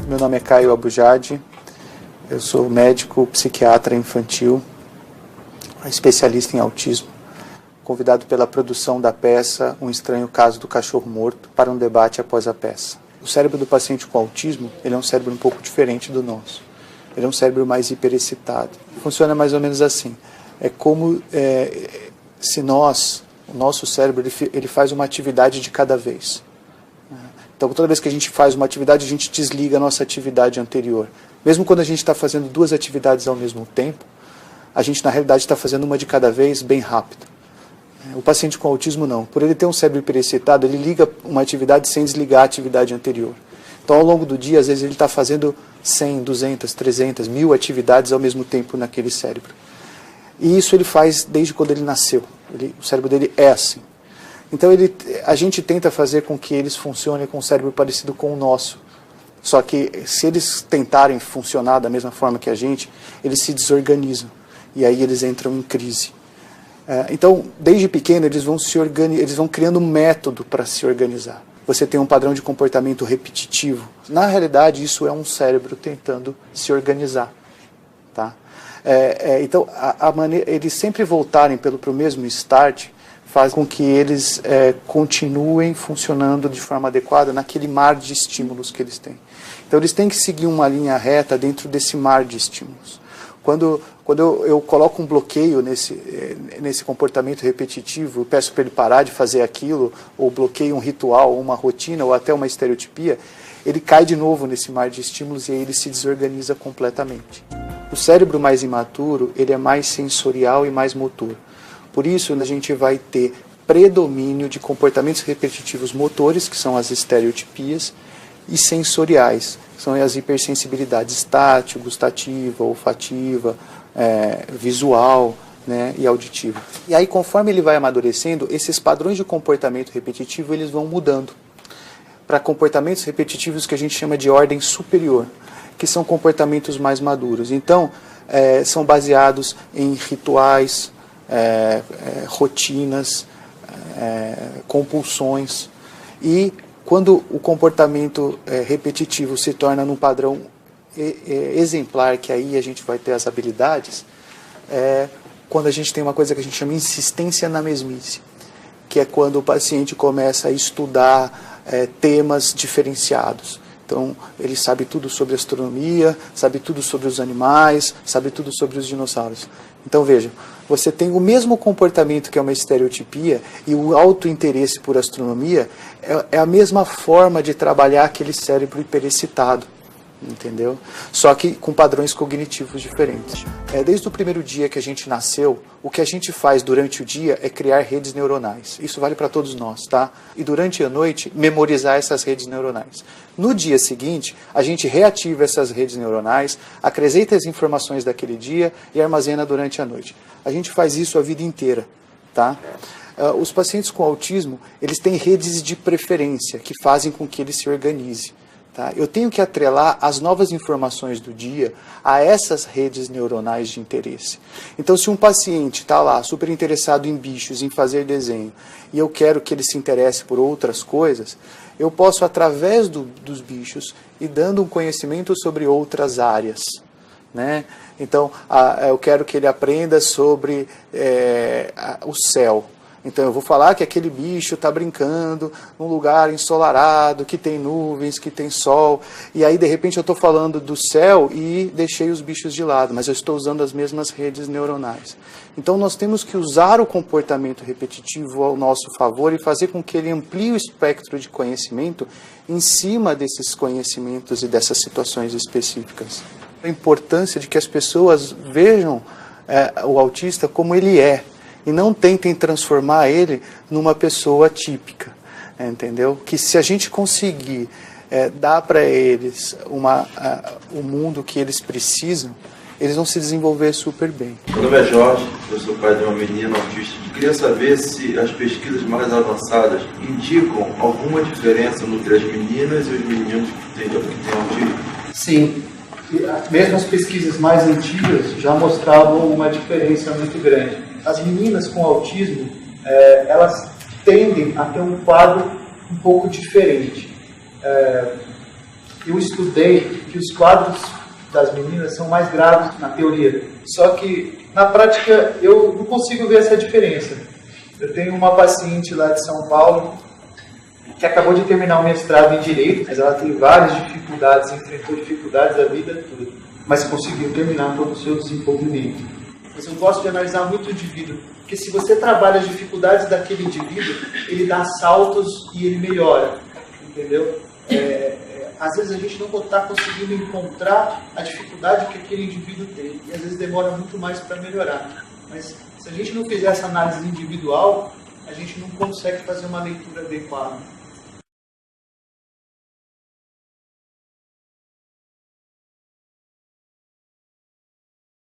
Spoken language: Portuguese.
Meu nome é Caio Abujade, eu sou médico psiquiatra infantil, especialista em autismo, convidado pela produção da peça Um Estranho Caso do Cachorro Morto para um debate após a peça. O cérebro do paciente com autismo, ele é um cérebro um pouco diferente do nosso. Ele é um cérebro mais hiperexcitado. Funciona mais ou menos assim. É como se o nosso cérebro, ele faz uma atividade de cada vez. Então, toda vez que a gente faz uma atividade, a gente desliga a nossa atividade anterior. Mesmo quando a gente está fazendo duas atividades ao mesmo tempo, a gente, na realidade, está fazendo uma de cada vez bem rápido. O paciente com autismo, não. Por ele ter um cérebro hiperexcitado, ele liga uma atividade sem desligar a atividade anterior. Então, ao longo do dia, às vezes, ele está fazendo 100, 200, 300, 1000 atividades ao mesmo tempo naquele cérebro. E isso ele faz desde quando ele nasceu. O cérebro dele é assim. Então, a gente tenta fazer com que eles funcionem com um cérebro parecido com o nosso. Só que, se eles tentarem funcionar da mesma forma que a gente, eles se desorganizam. E aí eles entram em crise. Então, desde pequeno, eles vão criando um método para se organizar. Você tem um padrão de comportamento repetitivo. Na realidade, isso é um cérebro tentando se organizar. Tá? Então, eles sempre voltarem para o mesmo start faz com que eles continuem funcionando de forma adequada naquele mar de estímulos que eles têm. Então, eles têm que seguir uma linha reta dentro desse mar de estímulos. Quando eu coloco um bloqueio nesse comportamento repetitivo, eu peço para ele parar de fazer aquilo, ou bloqueio um ritual, uma rotina, ou até uma estereotipia, ele cai de novo nesse mar de estímulos e aí ele se desorganiza completamente. O cérebro mais imaturo, ele é mais sensorial e mais motor. Por isso, a gente vai ter predomínio de comportamentos repetitivos motores, que são as estereotipias, e sensoriais, que são as hipersensibilidades tátil, gustativa, olfativa, visual, né, e auditiva. E aí, conforme ele vai amadurecendo, esses padrões de comportamento repetitivo eles vão mudando para comportamentos repetitivos que a gente chama de ordem superior, que são comportamentos mais maduros. Então, são baseados em rituais, rotinas, compulsões. E quando o comportamento repetitivo se torna num padrão exemplar, que aí a gente vai ter as habilidades, quando a gente tem uma coisa que a gente chama de insistência na mesmice, que é quando o paciente começa a estudar temas diferenciados. Então, ele sabe tudo sobre astronomia, sabe tudo sobre os animais, sabe tudo sobre os dinossauros. Então, veja, você tem o mesmo comportamento que é uma estereotipia e o autointeresse por astronomia é a mesma forma de trabalhar aquele cérebro hiperexcitado, entendeu? Só que com padrões cognitivos diferentes. Desde o primeiro dia que a gente nasceu, o que a gente faz durante o dia é criar redes neuronais. Isso vale para todos nós, tá? E durante a noite, memorizar essas redes neuronais. No dia seguinte, a gente reativa essas redes neuronais, acrescenta as informações daquele dia e armazena durante a noite. A gente faz isso a vida inteira, tá? Os pacientes com autismo, eles têm redes de preferência que fazem com que ele se organize. Tá? Eu tenho que atrelar as novas informações do dia a essas redes neuronais de interesse. Então, se um paciente está lá super interessado em bichos, em fazer desenho, e eu quero que ele se interesse por outras coisas, eu posso, através dos bichos, ir dando um conhecimento sobre outras áreas. Né? Então, eu quero que ele aprenda sobre o céu. Então eu vou falar que aquele bicho está brincando num lugar ensolarado, que tem nuvens, que tem sol, e aí de repente eu estou falando do céu e deixei os bichos de lado, mas eu estou usando as mesmas redes neuronais. Então nós temos que usar o comportamento repetitivo ao nosso favor e fazer com que ele amplie o espectro de conhecimento em cima desses conhecimentos e dessas situações específicas. A importância de que as pessoas vejam o autista como ele é, e não tentem transformar ele numa pessoa típica, entendeu? Que se a gente conseguir dar para eles o mundo que eles precisam, eles vão se desenvolver super bem. Meu nome é Jorge, eu sou pai de uma menina autista. Eu queria saber se as pesquisas mais avançadas indicam alguma diferença entre as meninas e os meninos que têm autismo. Sim. Mesmo as pesquisas mais antigas já mostravam uma diferença muito grande. As meninas com autismo, elas tendem a ter um quadro um pouco diferente. eu estudei que os quadros das meninas são mais graves na teoria. Só que, na prática, eu não consigo ver essa diferença. Eu tenho uma paciente lá de São Paulo que acabou de terminar o mestrado em Direito, mas ela teve várias dificuldades, enfrentou dificuldades a vida toda, mas conseguiu terminar todo o seu desenvolvimento. Mas eu gosto de analisar muito o indivíduo, porque se você trabalha as dificuldades daquele indivíduo, ele dá saltos e ele melhora, entendeu? Às vezes a gente não está conseguindo encontrar a dificuldade que aquele indivíduo tem, e às vezes demora muito mais para melhorar. Mas se a gente não fizer essa análise individual, a gente não consegue fazer uma leitura adequada.